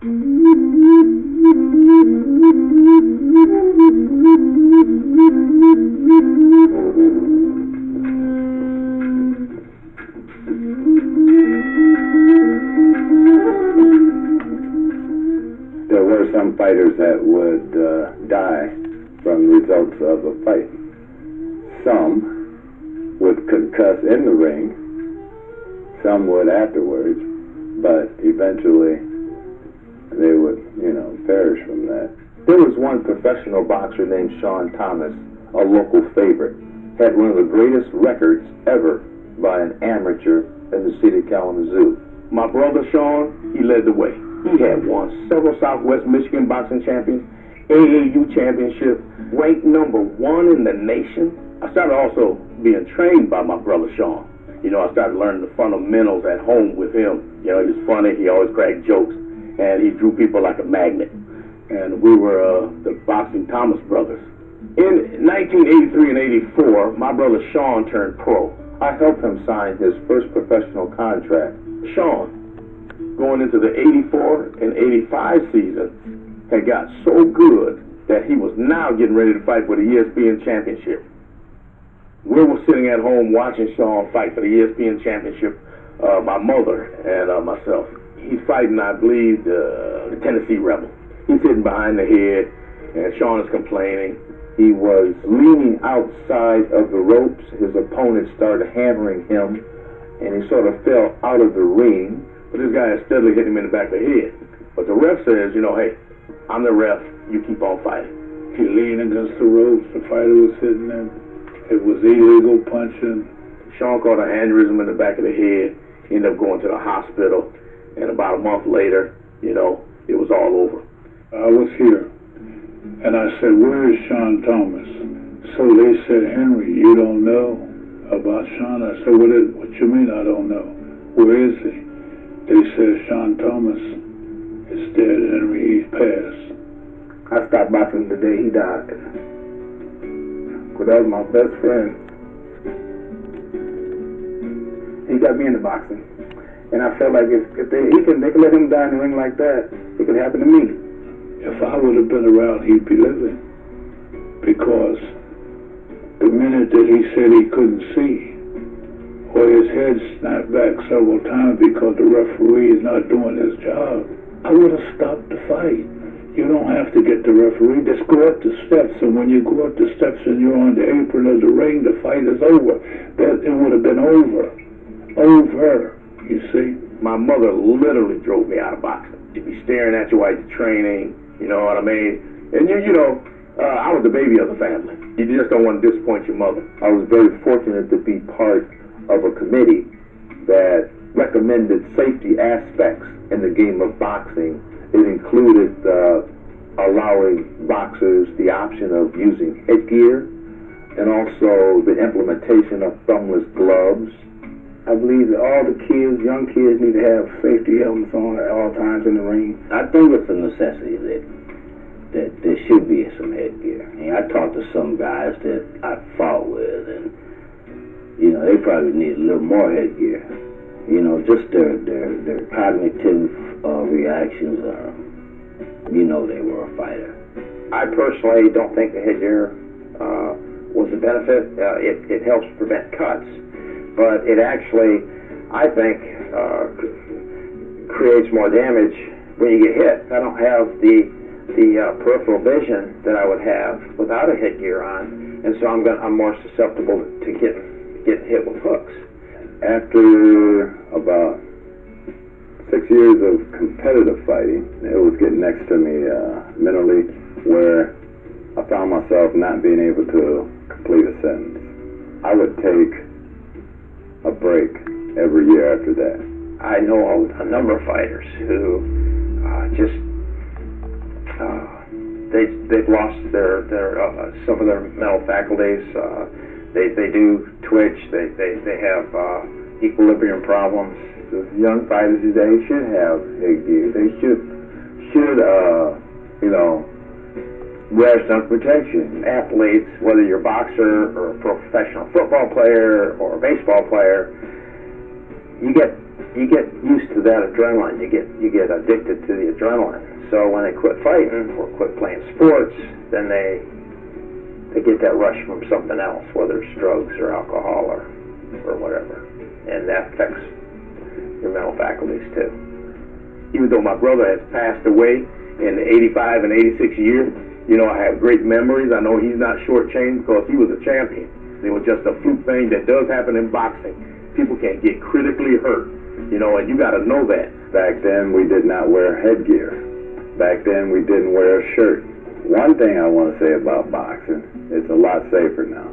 There were some fighters that would die from the results of a fight. Some would concuss in the ring, some would afterwards, but eventually they would, perish from that. There was one professional boxer named Sean Thomas, a local favorite, had one of the greatest records ever by an amateur in the city of Kalamazoo. My brother Sean, he led the way. He had won several Southwest Michigan boxing champions, AAU championship, ranked #1 in the nation. I started also being trained by my brother Sean. I started learning the fundamentals at home with him. He was funny, he always cracked jokes, and he drew people like a magnet. And we were the Boxing Thomas brothers. In 1983 and 84, my brother Sean turned pro. I helped him sign his first professional contract. Sean, going into the 84 and 85 season, had got so good that he was now getting ready to fight for the ESPN championship. We were sitting at home watching Sean fight for the ESPN championship, my mother and myself. He's fighting, I believe, the Tennessee Rebel. He's sitting behind the head, and Sean is complaining. He was leaning outside of the ropes. His opponent started hammering him, and he sort of fell out of the ring. But this guy is steadily hitting him in the back of the head. But the ref says, hey, I'm the ref, you keep on fighting. He leaned against the ropes, the fighter was hitting him. It was illegal punching. Sean caught an aneurysm in the back of the head. He ended up going to the hospital, and about a month later, it was all over. I was here, and I said, where is Sean Thomas? So they said, Henry, you don't know about Sean? I said, what you mean I don't know? Where is he? They said, Sean Thomas is dead, Henry, he's passed. I stopped boxing the day he died. Because that was my best friend. He got me into boxing. And I felt like if they could let him die in the ring like that, it could happen to me. If I would have been around, he'd be living. Because the minute that he said he couldn't see, or his head snapped back several times because the referee is not doing his job, I would have stopped the fight. You don't have to get the referee. Just go up the steps, and when you go up the steps and you're on the apron of the ring, the fight is over. It would have been over. Over, you see? My mother literally drove me out of boxing. She'd be staring at you while you're training, you know what I mean? And I was the baby of the family. You just don't want to disappoint your mother. I was very fortunate to be part of a committee that recommended safety aspects in the game of boxing. It included allowing boxers the option of using headgear and also the implementation of thumbless gloves. I believe that all the kids, young kids, need to have safety helmets on at all times in the ring. I think it's a necessity that there should be some headgear. I talked to some guys that I fought with, and they probably need a little more headgear. Just their cognitive reactions are, they were a fighter. I personally don't think the headgear was a benefit. It helps prevent cuts, but it actually, I think, creates more damage when you get hit. I don't have the peripheral vision that I would have without a headgear on, and so I'm more susceptible to getting hit with hooks. After about 6 years of competitive fighting, it was getting next to me mentally, where I found myself not being able to complete a sentence. I would take a break every year after that. I know a number of fighters who they've lost their some of their mental faculties. They do twitch. They have equilibrium problems. The young fighters today should have headgear. They should wear some protection. Athletes, whether you're a boxer or a professional football player or a baseball player, you get you get used to that adrenaline. You get addicted to the adrenaline. So when they quit fighting or quit playing sports, then they get that rush from something else, whether it's drugs or alcohol or whatever, and that affects your mental faculties too. Even though my brother has passed away in the 85 and 86 years, you know, I have great memories. I know he's not shortchanged because he was a champion. It was just a fluke thing that does happen in boxing. People can get critically hurt, you know, and you got to know that. Back then, we did not wear headgear. Back then, we didn't wear a shirt. One thing I want to say about boxing, it's a lot safer now.